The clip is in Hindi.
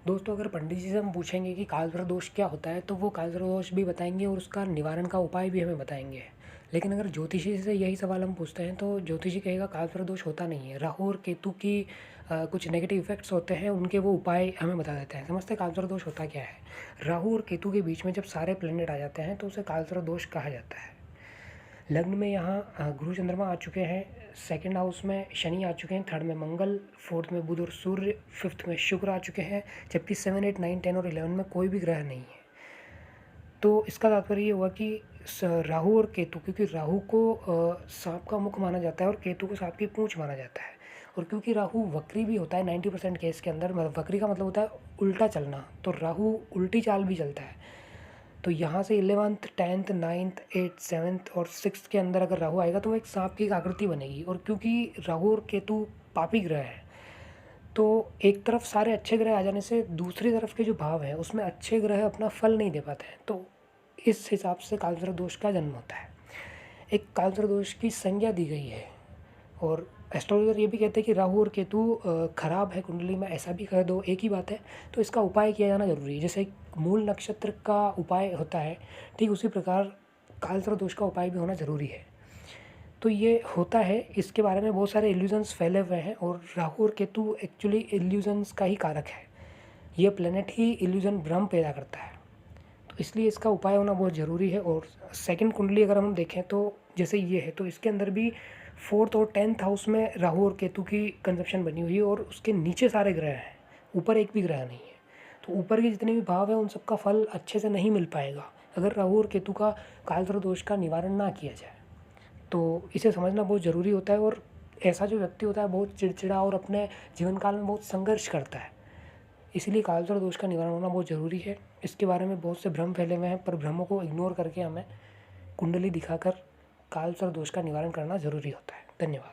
दोस्तों, अगर पंडित जी से हम पूछेंगे कि कालसर्प दोष क्या होता है, तो वो कालसर्प दोष भी बताएंगे और उसका निवारण का उपाय भी हमें बताएंगे। लेकिन अगर ज्योतिषी से यही सवाल हम पूछते हैं तो ज्योतिषी कहेगा कालसर्प दोष होता नहीं है। राहु और केतु की कुछ नेगेटिव इफेक्ट्स होते हैं, उनके वो उपाय हमें बता देते हैं। समझते हैं कालसर्प दोष होता क्या है। राहु और केतु के बीच में जब सारे प्लेनेट आ जाते हैं तो उसे कालसर्प दोष कहा जाता है। लग्न में यहाँ गुरु चंद्रमा आ चुके हैं, सेकंड हाउस में शनि आ चुके हैं, थर्ड में मंगल, फोर्थ में बुध और सूर्य, फिफ्थ में शुक्र आ चुके हैं, जबकि 7, 8, 9, 10 और 11 में कोई भी ग्रह नहीं है। तो इसका तात्पर्य ये हुआ कि राहु और केतु, क्योंकि राहु को सांप का मुख माना जाता है और केतु को सांप की पूंछ माना जाता है। और क्योंकि राहु वक्री भी होता है 90% केस के अंदर, मतलब वक्री का मतलब होता है उल्टा चलना, तो राहु उल्टी चाल भी चलता है। तो यहाँ से 11th 10th 9th 8th 7th और 6th के अंदर अगर राहु आएगा तो वो एक सांप की एक आकृति बनेगी। और क्योंकि राहु और केतु पापी ग्रह है, तो एक तरफ सारे अच्छे ग्रह आ जाने से दूसरी तरफ के जो भाव हैं उसमें अच्छे ग्रह अपना फल नहीं दे पाते हैं। तो इस हिसाब से कालसर्प दोष का जन्म होता है। एक कालसर्प दोष की संज्ञा दी गई है। और एस्ट्रोलॉजर ये भी कहते हैं कि राहु और केतु खराब है कुंडली में, ऐसा भी कह दो एक ही बात है। तो इसका उपाय किया जाना जरूरी है। जैसे एक मूल नक्षत्र का उपाय होता है, ठीक उसी प्रकार कालसर्प दोष का उपाय भी होना जरूरी है। तो ये होता है, इसके बारे में बहुत सारे इल्यूजन्स फैले हुए हैं और राहु और केतु एक्चुअली इल्यूजन्स का ही कारक है। ये प्लेनेट ही इल्यूजन भ्रम पैदा करता है, तो इसलिए इसका उपाय होना बहुत ज़रूरी है। और सेकंड कुंडली अगर हम देखें तो जैसे ये है, तो इसके अंदर भी 4th और 10th हाउस में राहु और केतु की कंजप्शन बनी हुई है और उसके नीचे सारे ग्रह हैं, ऊपर एक भी ग्रह नहीं है। तो ऊपर के जितने भी भाव हैं उन सबका फल अच्छे से नहीं मिल पाएगा अगर राहु और केतु का कालसर्प दोष का निवारण ना किया जाए। तो इसे समझना बहुत ज़रूरी होता है। और ऐसा जो व्यक्ति होता है बहुत चिड़चिड़ा और अपने जीवन काल में बहुत संघर्ष करता है, इसीलिए कालसर्प दोष का निवारण होना बहुत ज़रूरी है। इसके बारे में बहुत से भ्रम फैले हुए हैं, पर भ्रमों को इग्नोर करके हमें कुंडली दिखाकर कालसर्प दोष का निवारण करना ज़रूरी होता है। धन्यवाद।